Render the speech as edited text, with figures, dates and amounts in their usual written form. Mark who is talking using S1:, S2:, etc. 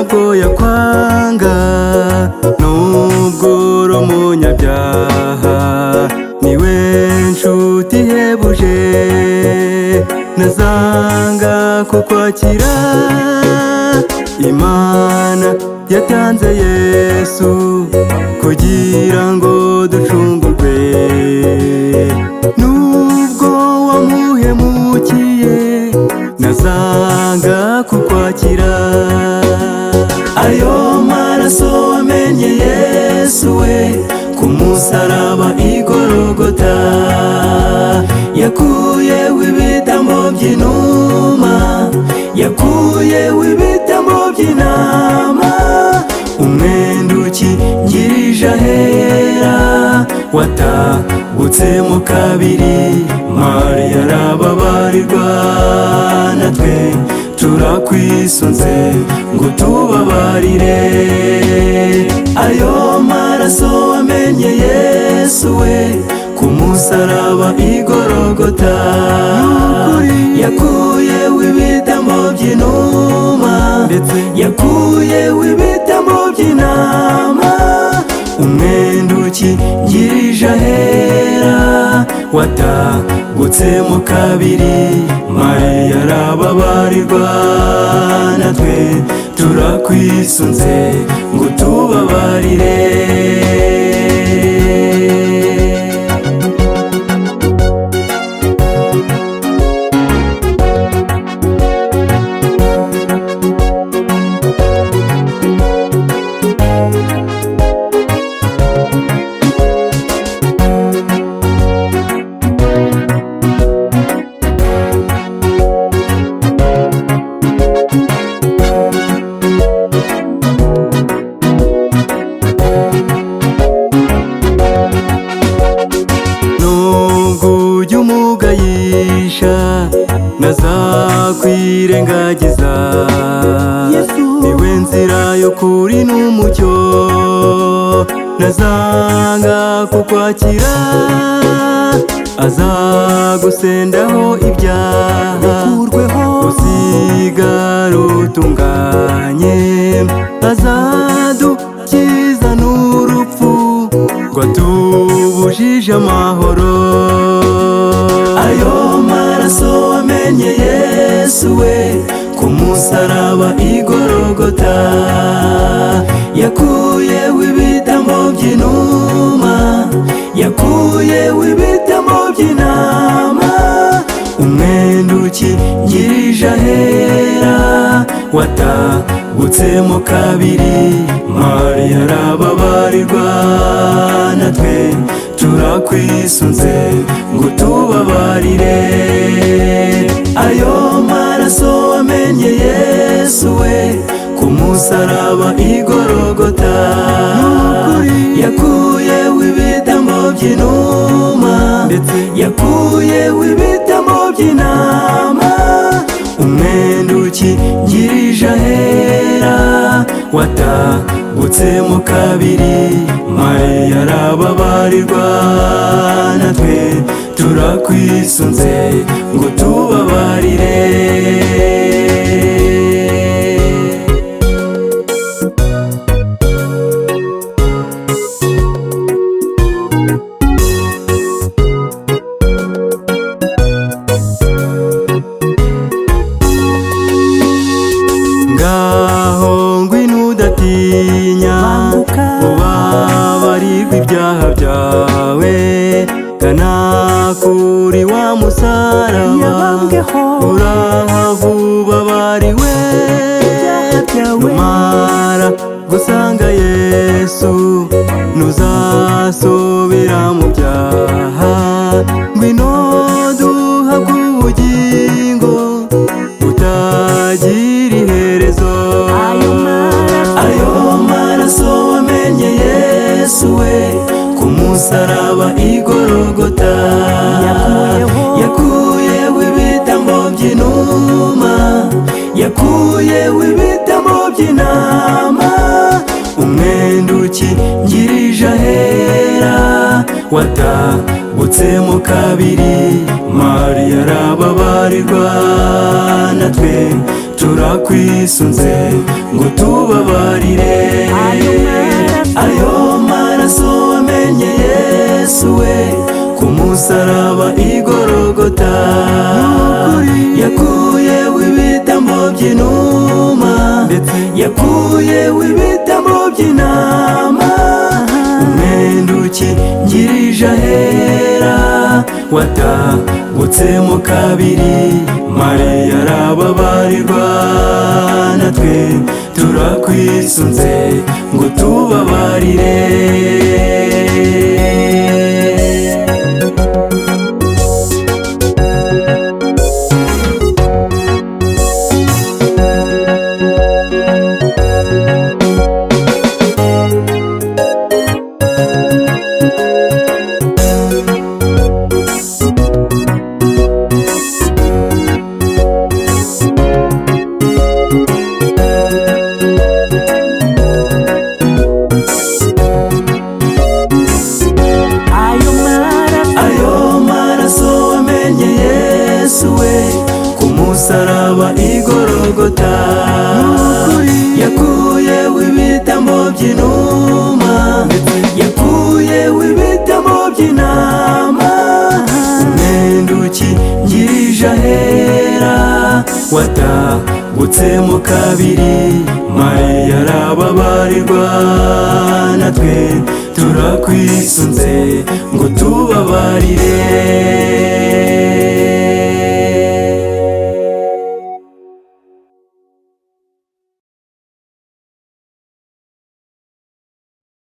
S1: ntabwo yakwanga nubwo uri umunyabyaha, niwe nshuti ihebuje ntazanga kukwakira. Imana yatanze Yesu kugira ngo ducungurwe, nubwo wamuhemukiye ntazanga kukwakira. Ayo maraso wamenye Yesu we ku musaraba i Gologota, yakuyeho ibitambo by'inuma, yakuyeho ibitambo by'intama, umwenda ukingirije ahera watabutsemo kabiri. Mariya arababarirwa, natwe turakwisunze ngo tubabarire. Ayo maraso wamenye Yesu we ku musaraba i Gologota, yakuyeho ibitambo by'inuma, yakuyeho ibitambo by'intama, umwenda ukingirije ahera watabutsemo kabiri. Mariya arababarirwa, natwe turakwisunze ngo tubabarire. Ntazakwirengagiza, niwe nzira y'ukuri n'umucyo, ntazanga kukwakira. Azagusendaho ibyaha usigara utunganye, azadukiza n'urupfu rwatubujije amahoro. Ayo maraso wamenye Yesu we ku musaraba i Gologota, yakuyeho ibitambo by'inuma, yakuyeho ibitambo by'intama, umwenda ukingirije ahera watabutsemo kabiri. Mariya arababarirwa, natwe turakwisunze ngo tubabarire. Ayo maraso wamenye Yesu we ku musaraba i Gologota, yakuyeho ibitambo by'inuma, yakuyeho ibitambo by'intama, umwenda ukingirije ahera watabutsemo kabiri. Mariya arababarirwa, natwe turakwisunze ngo tubabarire. Ngaho ngwino udatinya, ubabarirwe ibyaha byawe, gana kuri wa musaraba, urahavuba bariwe. Numara gusanga Yesu ntuzasubira mu byaha, ngwino duhabwe ubugingo butagira iherezo. Ayo maraso wamenye Yesu we ku musaraba i Gologota, yakuyeho ibitambo by'inuma, yakuyeho ibitambo by'intama, umwenda ukingirije ahera watabutsemo kabiri. Mariya arababarirwa, natwe turakwisunze ngo tubabarire. Ayo maraso wamenye Yesu we ku musaraba igorogota, yakuyeho ibitambo by'inuma, yakuyeho ibitambo by'intama, umwenda ukingirije ahera watabutsemo kabiri. Mariya arababarirwa, natwe turakwisunze ngo tubabarire. Saraba igorogota, yakuyeho ibitambo by'inuma, yakuyeho ibitambo by'intama, umwenda ukingirije ahera watabutsemo kabiri. Mariya arababarirwa, natwe turakwisunze ngo tubabarire.